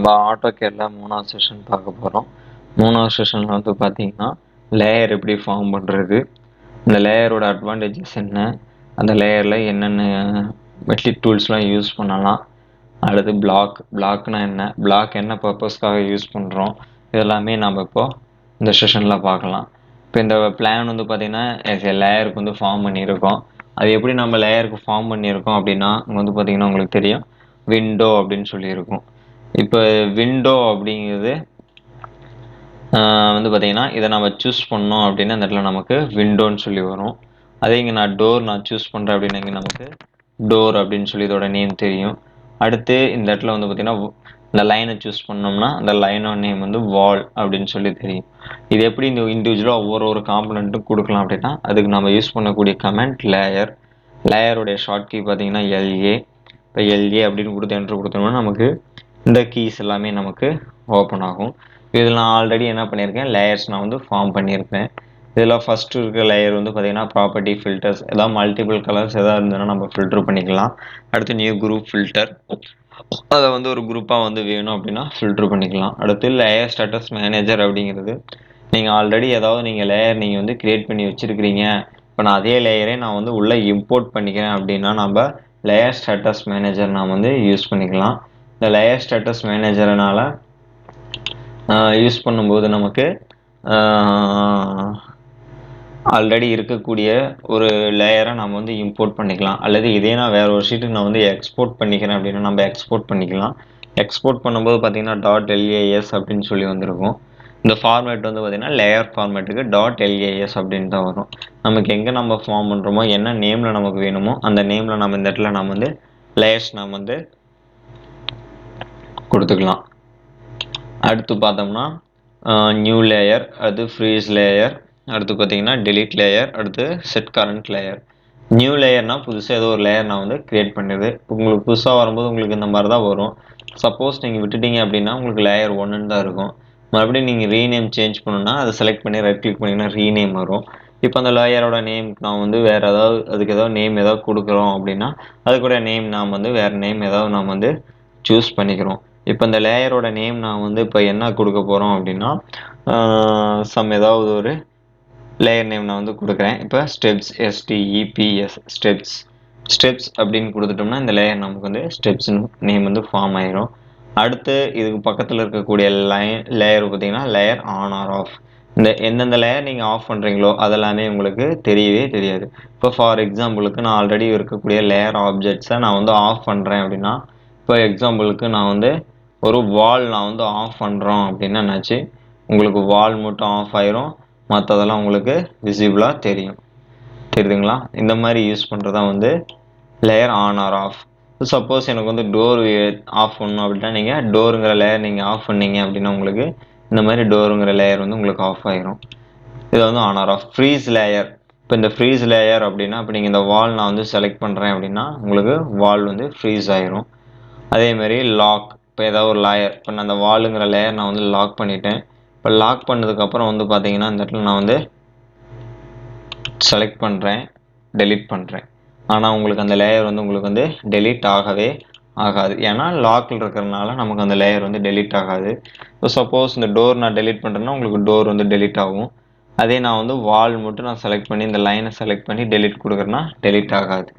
நம்ம ஆட்டோகேட்ல 3வது செஷன் பார்க்க போகிறோம். 3வது செஷனில் வந்து பார்த்தீங்கன்னா லேயர் எப்படி ஃபார்ம் பண்ணுறது, இந்த லேயரோட அட்வான்டேஜஸ் என்ன, அந்த லேயரில் என்னென்ன மெட்ரிக் டூல்ஸ்லாம் யூஸ் பண்ணலாம், அடுத்து பிளாக்னா என்ன, பிளாக் என்ன பர்பஸ்க்காக யூஸ் பண்ணுறோம், இதெல்லாமே நம்ம இப்போது இந்த செஷனில் பார்க்கலாம். இப்போ இந்த பிளான் வந்து பார்த்தீங்கன்னா லேயருக்கு வந்து ஃபார்ம் பண்ணியிருக்கோம். அது எப்படி நம்ம லேயருக்கு ஃபார்ம் பண்ணியிருக்கோம் அப்படின்னா இங்கே வந்து பார்த்தீங்கன்னா உங்களுக்கு தெரியும் விண்டோ அப்படின்னு சொல்லியிருக்கும். இப்போ விண்டோ அப்படிங்கிறது வந்து பார்த்தீங்கன்னா இதை நம்ம சூஸ் பண்ணோம் அப்படின்னா இந்த இடத்துல நமக்கு விண்டோன்னு சொல்லி வரும். அதே இங்கே நான் சூஸ் பண்ணுறேன் அப்படின்னா இங்கே நமக்கு டோர் அப்படின்னு சொல்லி இதோட நேம் தெரியும். அடுத்து இந்த இடத்துல வந்து பார்த்தீங்கன்னா இந்த லைனை சூஸ் பண்ணோம்னா அந்த லைனோட நேம் வந்து வால் அப்படின்னு சொல்லி தெரியும். இது எப்படி இந்த இண்டிவிஜுவலாக ஒவ்வொரு காம்பனண்ட்டும் கொடுக்கலாம் அப்படின்னா அதுக்கு நம்ம யூஸ் பண்ணக்கூடிய கமெண்ட் லேயருடைய ஷார்ட் கீ பார்த்தீங்கன்னா எல்ஏ. இப்போ எல்ஏ அப்படின்னு கொடுத்து என்ட்ரு கொடுத்தோம்னா நமக்கு இந்த கீஸ் எல்லாமே நமக்கு ஓப்பன் ஆகும். இதில் நான் ஆல்ரெடி என்ன பண்ணியிருக்கேன், லேயர்ஸ் நான் வந்து ஃபார்ம் பண்ணியிருக்கேன். இதில் ஃபஸ்ட்டு இருக்க லேயர் வந்து பார்த்தீங்கன்னா ப்ராப்பர்ட்டி ஃபில்டர்ஸ், ஏதாவது மல்டிபிள் கலர்ஸ் எதாவது இருந்ததுன்னா நம்ம ஃபில்டர் பண்ணிக்கலாம். அடுத்து நியூ குரூப் ஃபில்டர், அதை வந்து ஒரு குரூப்பாக வந்து வேணும் அப்படின்னா ஃபில்டர் பண்ணிக்கலாம். அடுத்து லேயர் ஸ்டேட்டஸ் மேனேஜர் அப்படிங்கிறது நீங்கள் ஆல்ரெடி ஏதாவது நீங்கள் லேயர் நீங்கள் வந்து க்ரியேட் பண்ணி வச்சுருக்கிறீங்க, இப்போ நான் அதே லேயரே நான் வந்து உள்ளே இம்போர்ட் பண்ணிக்கிறேன் அப்படின்னா நம்ம லேயர் ஸ்டேட்டஸ் மேனேஜர் நான் வந்து யூஸ் பண்ணிக்கலாம். இந்த லேயர் ஸ்டேட்டஸ் மேனேஜர்னால யூஸ் பண்ணும்போது நமக்கு ஆல்ரெடி இருக்கக்கூடிய ஒரு லேயரை நம்ம வந்து இம்போர்ட் பண்ணிக்கலாம். அல்லது இதே நான் வேற ஒரு ஷீட்டுக்கு நான் வந்து எக்ஸ்போர்ட் பண்ணிக்கிறேன் அப்படின்னா நம்ம எக்ஸ்போர்ட் பண்ணிக்கலாம். எக்ஸ்போர்ட் பண்ணும்போது பார்த்தீங்கன்னா .las அப்படின்னு சொல்லி வந்திருக்கும். இந்த ஃபார்மேட் வந்து பார்த்தீங்கன்னா லேயர் ஃபார்மேட்டுக்கு .las அப்படின்னு தான் வரும். நமக்கு எங்கே நம்ம ஃபார்ம் பண்ணுறோமோ என்ன நேமில் நமக்கு வேணுமோ அந்த நேமில் நம்ம இந்த இடத்துல நம்ம வந்து லேயர்ஸ் நம்ம வந்து கொடுத்துக்கலாம். அடுத்து பார்த்தோம்னா நியூ லேயர், அடுத்து ஃப்ரீஸ் லேயர், அடுத்து பார்த்தீங்கன்னா டெலிட் லேயர், அடுத்து செட் கரண்ட் லேயர். நியூ லேயர்னால் புதுசாக ஏதோ ஒரு லேயர் நான் வந்து க்ரியேட் பண்ணுறது. உங்களுக்கு புதுசாக வரும்போது உங்களுக்கு இந்த மாதிரி தான் வரும். சப்போஸ் நீங்கள் விட்டுட்டீங்க அப்படின்னா உங்களுக்கு லேயர் 1ன்னு தான் இருக்கும். மறுபடியும் நீங்கள் ரீநேம் சேஞ்ச் பண்ணணும்னா அதை செலக்ட் பண்ணி ரைட் கிளிக் பண்ணிங்கன்னா ரீநேம் வரும். இப்போ அந்த லேயரோட நேமுக்கு நான் வந்து வேறு ஏதாவது அதுக்கு ஏதாவது நேம் ஏதாவது கொடுக்குறோம் அப்படின்னா அதுக்கூட நேம் நாம் வந்து வேறு நேம் ஏதாவது நாம் வந்து சூஸ் பண்ணிக்கிறோம். இப்போ இந்த லேயரோட நேம் நான் வந்து இப்போ என்ன கொடுக்க போகிறோம் அப்படின்னா ஏதாவது ஒரு லேயர் நேம் நான் வந்து கொடுக்குறேன். இப்போ ஸ்டெப்ஸ், ஸ்டெப்ஸ் அப்படின்னு கொடுத்துட்டோம்னா இந்த லேயர் நமக்கு வந்து ஸ்டெப்ஸ் நேம் வந்து ஃபார்ம் ஆயிரும். அடுத்து இதுக்கு பக்கத்தில் இருக்கக்கூடிய லேயர் பார்த்தீங்கன்னா லேயர் ஆன் ஆர் ஆஃப். இந்த எந்தெந்த லேயர் நீங்கள் ஆஃப் பண்ணுறீங்களோ அதெல்லாமே உங்களுக்கு தெரியவே தெரியாது. இப்போ ஃபார் எக்ஸாம்பிளுக்கு நான் ஆல்ரெடி இருக்கக்கூடிய லேயர் ஆப்ஜெக்ட்ஸை நான் வந்து ஆஃப் பண்ணுறேன் அப்படின்னா இப்போ எக்ஸாம்பிளுக்கு நான் வந்து ஒரு வால் நான் வந்து ஆஃப் பண்ணுறோம் அப்படின்னா என்னாச்சு, உங்களுக்கு வால் மட்டும் ஆஃப் ஆயிரும், மற்றதெல்லாம் உங்களுக்கு விசிபிளாக தெரியுதுங்களா. இந்த மாதிரி யூஸ் பண்ணுறது தான் வந்து layer on or off. Suppose எனக்கு வந்து டோர் ஆஃப் பண்ணணும் அப்படின்னா நீங்கள் டோருங்கிற லேயர் நீங்கள் ஆஃப் பண்ணீங்க அப்படின்னா உங்களுக்கு இந்த மாதிரி டோருங்கிற லேயர் வந்து உங்களுக்கு ஆஃப் ஆயிரும். இது வந்து on or off. Freeze layer, இப்போ இந்த ஃப்ரீஸ் லேயர் அப்படின்னா இப்போ நீங்கள் இந்த வால் நான் வந்து செலக்ட் பண்ணுறேன் அப்படின்னா உங்களுக்கு வால் வந்து ஃப்ரீஸ் ஆயிரும். அதேமாரி லாக், இப்போ ஏதாவது ஒரு லேயர், இப்போ நான் அந்த வாலுங்கிற லேயர் நான் வந்து லாக் பண்ணிட்டேன். இப்போ லாக் பண்ணதுக்கப்புறம் வந்து பார்த்தீங்கன்னா இந்த இடத்துல நான் வந்து செலக்ட் பண்ணுறேன், டெலீட் பண்ணுறேன். ஆனால் உங்களுக்கு அந்த லேயர் வந்து உங்களுக்கு வந்து டெலீட் ஆகவே ஆகாது. ஏன்னா லாக்கில் இருக்கிறதுனால நமக்கு அந்த லேயர் வந்து டெலீட் ஆகாது. இப்போ சப்போஸ் இந்த டோர் நான் டெலீட் பண்ணுறேன்னா உங்களுக்கு டோர் வந்து டெலீட் ஆகும். அதே நான் வந்து வால் மட்டும் நான் செலக்ட் பண்ணி இந்த லைனை செலக்ட் பண்ணி டெலீட் கொடுக்குறேன்னா டெலீட் ஆகாது.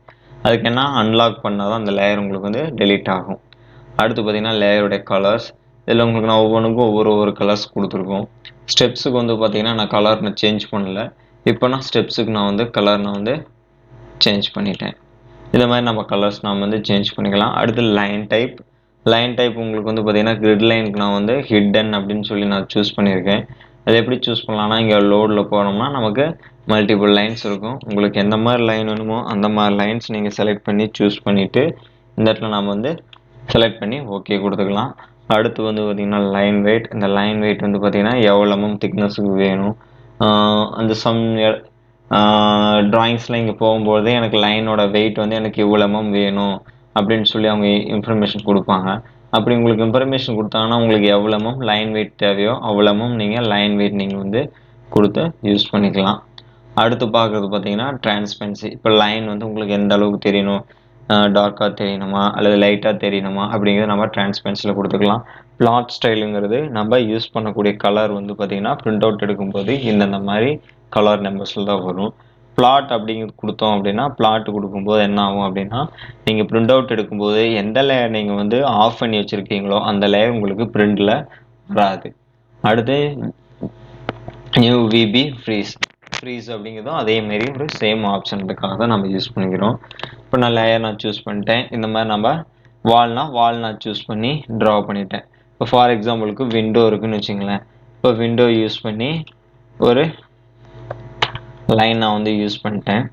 அதுக்கு என்ன அன்லாக் பண்ணால் தான் அந்த லேயர் உங்களுக்கு வந்து டெலீட் ஆகும். அடுத்து பார்த்தீங்கன்னா லேயருடைய கலர்ஸ், இதில் உங்களுக்கு நான் ஒவ்வொன்றுக்கும் ஒவ்வொரு கலர்ஸ் கொடுத்துருக்கோம். ஸ்டெப்ஸுக்கு வந்து பார்த்தீங்கன்னா நான் கலர் நான் சேஞ்ச் பண்ணல. இப்போ நான் ஸ்டெப்ஸுக்கு நான் வந்து கலர் நான் வந்து சேஞ்ச் பண்ணிட்டேன். இந்த மாதிரி நம்ம கலர்ஸ் நாம் வந்து சேஞ்ச் பண்ணிக்கலாம். அடுத்து லைன் டைப் உங்களுக்கு வந்து பார்த்தீங்கன்னா கிரிட் லைனுக்கு நான் வந்து ஹிடன் அப்படின்னு சொல்லி நான் சூஸ் பண்ணியிருக்கேன். அதை எப்படி சூஸ் பண்ணலாம்னா இங்கே லோடில் போனோம்னா நமக்கு மல்டிபிள் லைன்ஸ் இருக்கும். உங்களுக்கு எந்த மாதிரி லைன் வேணுமோ அந்த மாதிரி லைன்ஸ் நீங்கள் செலக்ட் பண்ணி சூஸ் பண்ணிவிட்டு இந்த இடத்துல நாம் வந்து செலக்ட் பண்ணி ஓகே கொடுத்துக்கலாம். அடுத்து வந்து பார்த்திங்கன்னா லைன் வெயிட், இந்த லைன் வெயிட் வந்து பார்த்திங்கன்னா எவ்வளோ திக்னஸுக்கு வேணும், அந்த ட்ராயிங்ஸில் இங்கே போகும்போதே எனக்கு லைனோட வெயிட் வந்து எனக்கு இவ்வளோ வேணும் அப்படின்னு சொல்லி அவங்க இன்ஃபர்மேஷன் கொடுப்பாங்க. அப்படி உங்களுக்கு இன்ஃபர்மேஷன் கொடுத்தாங்கன்னா உங்களுக்கு எவ்வளோ லைன் வெயிட் தேவையோ அவ்வளோ நீங்கள் லைன் வெயிட் நீங்கள் வந்து கொடுத்து யூஸ் பண்ணிக்கலாம். அடுத்து பார்க்குறது பார்த்தீங்கன்னா டிரான்ஸ்பரன்சி. இப்போ லைன் வந்து உங்களுக்கு எந்த அளவுக்கு தெரியணும், டார்க்காக தெரியணுமா அல்லது லைட்டாக தெரியணுமா அப்படிங்கிறத நம்ம டிரான்ஸ்பரன்சியில் கொடுத்துக்கலாம். பிளாட் ஸ்டைலுங்கிறது நம்ம யூஸ் பண்ணக்கூடிய கலர் வந்து பார்த்திங்கன்னா பிரிண்ட் அவுட் எடுக்கும்போது இந்தந்த மாதிரி கலர் நம்பர்ஸில் தான் வரும். பிளாட் அப்படிங்கிறது கொடுத்தோம் அப்படின்னா பிளாட் கொடுக்கும்போது என்ன ஆகும் அப்படின்னா நீங்கள் பிரிண்ட் அவுட் எடுக்கும்போது எந்த லேயர் நீங்கள் வந்து ஆஃப் பண்ணி வச்சுருக்கீங்களோ அந்த லேயர் உங்களுக்கு பிரிண்டில் வராது. அடுத்து UVB ஃப்ரீஸ் அப்படிங்கிறதும் அதேமாரி ஒரு சேம் ஆப்ஷனுக்காக தான் நம்ம யூஸ் பண்ணிக்கிறோம். இப்போ நான் லேயர் நான் சூஸ் பண்ணிட்டேன். இந்த மாதிரி நம்ம வால் நான் சூஸ் பண்ணி ட்ரா பண்ணிட்டேன். இப்போ ஃபார் எக்ஸாம்பிளுக்கு விண்டோ இருக்குன்னு வச்சுங்களேன். இப்போ விண்டோ யூஸ் பண்ணி ஒரு லைன் நான் வந்து யூஸ் பண்ணிட்டேன்.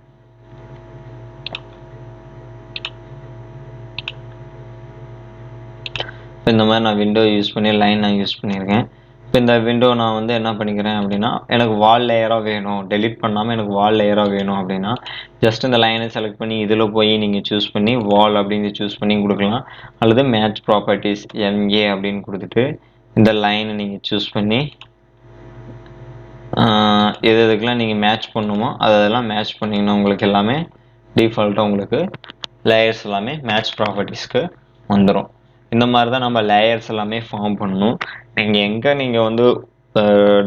இந்த மாதிரி நான் விண்டோ யூஸ் பண்ணி லைன் நான் யூஸ் பண்ணியிருக்கேன். இப்போ இந்த விண்டோ நான் வந்து என்ன பண்ணிக்கிறேன் அப்படின்னா எனக்கு வால் லேயராக வேணும், டெலிட் பண்ணாமல் எனக்கு வால் லேயராக வேணும் அப்படின்னா ஜஸ்ட் இந்த லைனை செலக்ட் பண்ணி இதில் போய் நீங்கள் சூஸ் பண்ணி வால் அப்படின்னு சூஸ் பண்ணி கொடுக்கலாம். அல்லது மேட்ச் ப்ராப்பர்ட்டிஸ் MA அப்படின்னு கொடுத்துட்டு இந்த லைனை நீங்கள் சூஸ் பண்ணி எதுக்கெல்லாம் நீங்கள் மேட்ச் பண்ணுமோ அதெல்லாம் மேட்ச் பண்ணிங்கன்னா உங்களுக்கு எல்லாமே டிஃபால்ட்டாக உங்களுக்கு லேயர்ஸ் எல்லாமே மேட்ச் ப்ராப்பர்ட்டிஸ்க்கு வந்துடும். இந்த மாதிரி தான் நம்ம லேயர்ஸ் எல்லாமே ஃபார்ம் பண்ணணும். நீங்கள் வந்து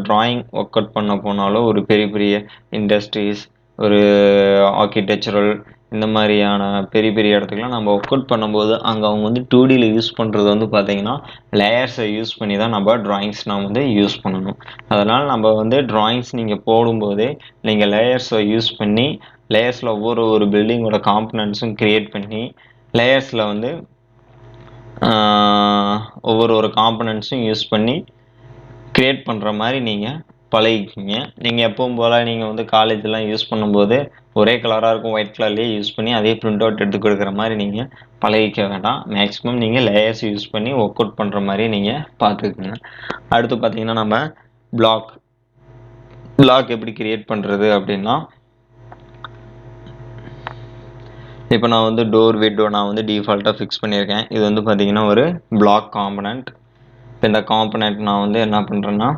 ட்ராயிங் ஒர்க் அவுட் பண்ண போனாலும் ஒரு பெரிய பெரிய இண்டஸ்ட்ரீஸ், ஒரு ஆர்கிடெக்சரல், இந்த மாதிரியான பெரிய பெரிய இடத்துக்குலாம் நம்ம ஒர்க் அவுட் பண்ணும்போது அங்கே அவங்க வந்து 2Dயில் யூஸ் பண்ணுறது வந்து பார்த்திங்கன்னா லேயர்ஸை யூஸ் பண்ணி தான் நம்ம ட்ராயிங்ஸ் நாம் வந்து யூஸ் பண்ணணும். அதனால் நம்ம வந்து ட்ராயிங்ஸ் நீங்கள் போடும்போதே நீங்கள் லேயர்ஸை யூஸ் பண்ணி லேயர்ஸில் ஒவ்வொரு பில்டிங்கோட காம்பனன்ட்ஸும் க்ரியேட் பண்ணி லேயர்ஸில் வந்து ஒவ்வொரு காம்பனன்ட்ஸும் யூஸ் பண்ணி க்ரியேட் பண்ணுற மாதிரி நீங்கள் பழகிக்கிங்க. நீங்கள் எப்பவும் போல் நீங்கள் வந்து காலேஜெலாம் யூஸ் பண்ணும்போது ஒரே கலராக இருக்கும், ஒயிட் கலர்லேயே யூஸ் பண்ணி அதே பிரிண்ட் அவுட் எடுத்து கொடுக்குற மாதிரி நீங்கள் பழகிக்க வேண்டாம். மேக்ஸிமம் நீங்கள் லேயர்ஸ் யூஸ் பண்ணி ஒர்க் அவுட் பண்ணுற மாதிரி நீங்கள் பார்த்துக்குங்க. அடுத்து பார்த்தீங்கன்னா நம்ம பிளாக் எப்படி கிரியேட் பண்ணுறது அப்படின்னா இப்போ நான் வந்து டோர் விண்டோ நான் வந்து டிஃபால்ட்டாக ஃபிக்ஸ் பண்ணியிருக்கேன். இது வந்து பார்த்திங்கன்னா ஒரு பிளாக் காம்பனண்ட். இப்போ இந்த காம்பனண்ட் நான் வந்து என்ன பண்ணுறேன்னா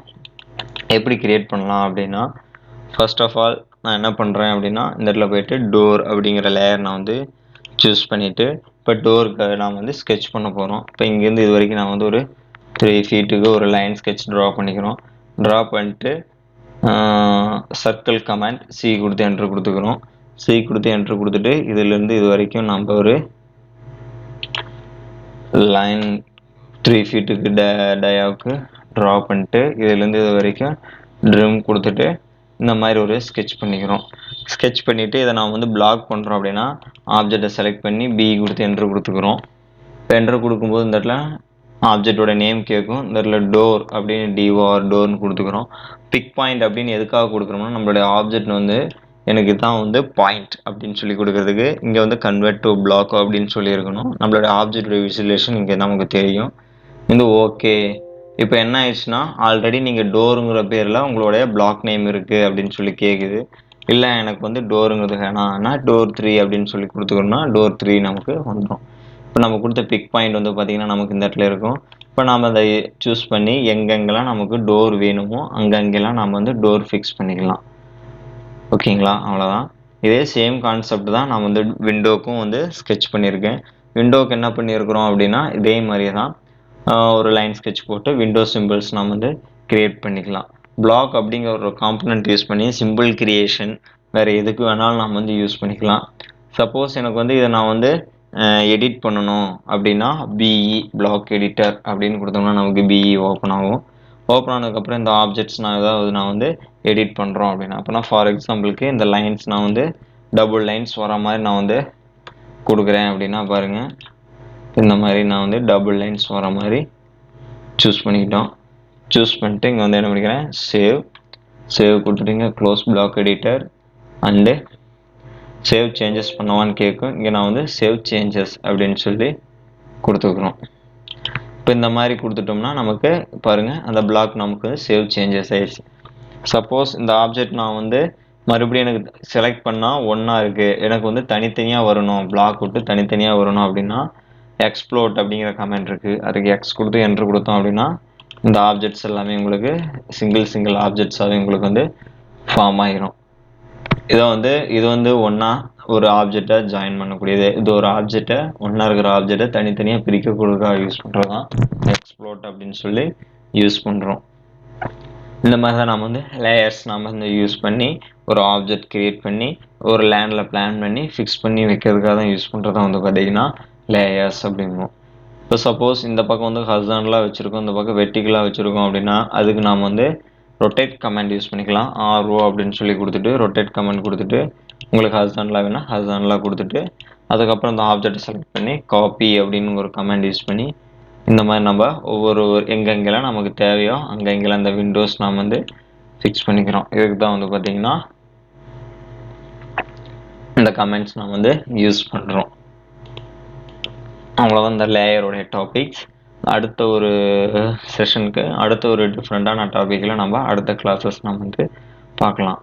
எப்படி கிரியேட் பண்ணலாம் அப்படின்னா ஃபர்ஸ்ட் ஆஃப் ஆல் நான் என்ன பண்ணுறேன் அப்படின்னா இந்த இடத்துல போய்ட்டு டோர் அப்படிங்கிற லேயர் நான் வந்து சூஸ் பண்ணிவிட்டு இப்போ டோருக்கு நான் வந்து ஸ்கெட்ச் பண்ண போகிறோம். இப்போ இங்கேருந்து இது வரைக்கும் நான் வந்து ஒரு 3 ஃபீட்டுக்கு ஒரு லைன் ஸ்கெட்ச் ட்ரா பண்ணிக்கிறோம். ட்ரா பண்ணிட்டு சர்க்கிள் கமாண்ட் C கொடுத்து என்ட்ரு கொடுத்துக்கிறோம். C கொடுத்து என்ட்ரு கொடுத்துட்டு இதுலேருந்து இது வரைக்கும் நம்ம ஒரு லைன் 3 ஃபீட்டுக்கு டயாவுக்கு ட்ரா பண்ணிட்டு இதுலேருந்து இது வரைக்கும் ட்ரிம் கொடுத்துட்டு இந்த மாதிரி ஒரு ஸ்கெட்ச் பண்ணிக்கிறோம். ஸ்கெட்ச் பண்ணிவிட்டு இதை நான் வந்து பிளாக் பண்ணுறோம் அப்படின்னா ஆப்ஜெக்டை செலக்ட் பண்ணி B கொடுத்து என்ட்ரு கொடுத்துக்கிறோம். இப்போ என்ட்ரு கொடுக்கும்போது இந்த இடத்துல ஆப்ஜெக்டோட நேம் கேட்கும். இந்த இடத்துல டோர் அப்படின்னு DOR டோர்னு கொடுத்துக்கிறோம். பிக் பாயிண்ட் அப்படின்னு எதுக்காக கொடுக்குறோம்னா நம்மளுடைய ஆப்ஜெக்ட் வந்து எனக்கு தான் வந்து பாயிண்ட் அப்படின்னு சொல்லி கொடுக்குறதுக்கு. இங்கே வந்து கன்வெர்ட் டு பிளாக் அப்படின்னு சொல்லியிருக்கணும். நம்மளுடைய ஆப்ஜெக்டோட விசுவலேஷன் இங்கே நமக்கு தெரியும். இந்த ஓகே. இப்போ என்ன ஆயிடுச்சுன்னா ஆல்ரெடி நீங்கள் டோருங்கிற பேரில் உங்களுடைய பிளாக் நேம் இருக்குது அப்படின்னு சொல்லி கேட்குது. இல்லை எனக்கு வந்து டோருங்கிறது வேணாம்னா டோர் 3 அப்படின்னு சொல்லி கொடுத்துக்கணும்னா டோர் 3 நமக்கு வந்துடும். இப்போ நம்ம கொடுத்த பிக் பாயிண்ட் வந்து பார்த்திங்கன்னா நமக்கு இந்த இடத்துல இருக்கும். இப்போ நாம் அதை சூஸ் பண்ணி எங்கெங்கெல்லாம் நமக்கு டோர் வேணுமோ அங்கங்கெல்லாம் நம்ம வந்து டோர் ஃபிக்ஸ் பண்ணிக்கலாம். ஓகேங்களா? அவ்வளோதான். இதே சேம் கான்செப்ட் தான் நான் வந்து விண்டோக்கும் வந்து ஸ்கெட்ச் பண்ணியிருக்கேன். விண்டோவுக்கு என்ன பண்ணியிருக்கிறோம் அப்படின்னா இதே மாதிரியே தான் ஒரு லைன் ஸ்கெட்ச் போட்டு விண்டோ சிம்பிள்ஸ் நாம் வந்து க்ரியேட் பண்ணிக்கலாம். பிளாக் அப்படிங்கிற ஒரு காம்பனண்ட் யூஸ் பண்ணி சிம்பிள் கிரியேஷன் வேறு எதுக்கு வேணாலும் நாம் வந்து யூஸ் பண்ணிக்கலாம். சப்போஸ் எனக்கு வந்து இதை நான் வந்து எடிட் பண்ணணும் அப்படின்னா BE பிளாக் எடிட்டர் அப்படின்னு கொடுத்தோம்னா நமக்கு BE ஓப்பன் ஆகும். ஓப்பன் ஆனதுக்கப்புறம் இந்த ஆப்ஜெக்ட்ஸ் நான் வந்து எடிட் பண்ணுறோம் அப்படின்னா அப்போனா ஃபார் எக்ஸாம்பிளுக்கு இந்த லைன்ஸ் நான் வந்து டபுள் லைன்ஸ் வர மாதிரி நான் வந்து கொடுக்குறேன் அப்படின்னா பாருங்கள் இந்த மாதிரி நான் வந்து டபுள் லைன்ஸ் வர மாதிரி சூஸ் பண்ணிக்கிட்டோம். சூஸ் பண்ணிட்டு இங்கே வந்து என்ன பண்ணிக்கிறேன் சேவ் கொடுத்துட்டீங்க. Close block editor and save changes பண்ணவான்னு கேட்கும். இங்கே நான் வந்து சேவ் சேஞ்சஸ் அப்படின்னு சொல்லி கொடுத்துக்கிறோம். இப்போ இந்த மாதிரி கொடுத்துட்டோம்னா நமக்கு பாருங்கள் அந்த பிளாக் நமக்கு வந்து சேவ் சேஞ்சஸ் ஆயிடுச்சு. சப்போஸ் இந்த ஆப்ஜெக்ட் நான் வந்து மறுபடியும் எனக்கு செலக்ட் பண்ணால் ஒன்றா இருக்குது, எனக்கு வந்து தனித்தனியாக வரணும், பிளாக் விட்டு தனித்தனியாக வரணும் அப்படின்னா எக்ஸ்ப்ளோட் அப்படிங்கிற கமெண்ட் இருக்குது. அதுக்கு X கொடுத்து என்ட்ரு கொடுத்தோம் அப்படின்னா இந்த ஆப்ஜெக்ட்ஸ் எல்லாமே உங்களுக்கு சிங்கிள் ஆப்ஜெக்ட்ஸாகவே உங்களுக்கு வந்து ஃபார்ம் ஆகிரும். இது வந்து ஒன்றா ஒரு ஆப்ஜெக்டை ஜாயின் பண்ணக்கூடியது. இது ஒரு ஆப்ஜெக்டை ஒன்றா இருக்கிற ஆப்ஜெக்டை தனித்தனியாக பிரிக்கக்கூடியதாக யூஸ் பண்ணுறது தான் எக்ஸ்ப்ளோட் அப்படின்னு சொல்லி யூஸ் பண்ணுறோம். இந்த மாதிரி தான் நம்ம வந்து லேயர்ஸ் நம்ம வந்து யூஸ் பண்ணி ஒரு ஆப்ஜெக்ட் கிரியேட் பண்ணி ஒரு லேண்டில் பிளான் பண்ணி ஃபிக்ஸ் பண்ணி வைக்கிறதுக்காக தான் யூஸ் பண்ணுறது தான் வந்து பார்த்தீங்கன்னா லேயர்ஸ் அப்படிம்போம். இப்போ சப்போஸ் இந்த பக்கம் வந்து ஹரிசாண்டலாக வச்சுருக்கோம், இந்த பக்கம் வெர்டிகலாக வச்சுருக்கோம் அப்படின்னா அதுக்கு நாம் வந்து ரொட்டேட் கமாண்ட் யூஸ் பண்ணிக்கலாம். RO அப்படின்னு சொல்லி கொடுத்துட்டு ரொட்டேட் கமாண்ட் கொடுத்துட்டு உங்களுக்கு ஹரிசாண்டலாக வேணால் ஹரிசாண்டலாக கொடுத்துட்டு அதுக்கப்புறம் இந்த ஆப்ஜெக்டை செலக்ட் பண்ணி காப்பி அப்படின்னு ஒரு கமாண்ட் யூஸ் பண்ணி இந்த மாதிரி நம்ம ஒவ்வொரு எங்கெங்கெல்லாம் நமக்கு தேவையோ அங்கெங்கெல்லாம் இந்த விண்டோஸ் நாம் வந்து ஃபிக்ஸ் பண்ணிக்கிறோம். இதுக்கு தான் வந்து பார்த்தீங்கன்னா இந்த கமெண்ட்ஸ் நாம் வந்து யூஸ் பண்ணுறோம். அவ்வளோதான் இந்த லேயரோடைய டாபிக்ஸ். அடுத்த ஒரு செஷனுக்கு அடுத்த ஒரு டிஃப்ரெண்ட்டான டாப்பிக்கில் நம்ம அடுத்த கிளாஸஸ் நம்ம வந்து பார்க்கலாம்.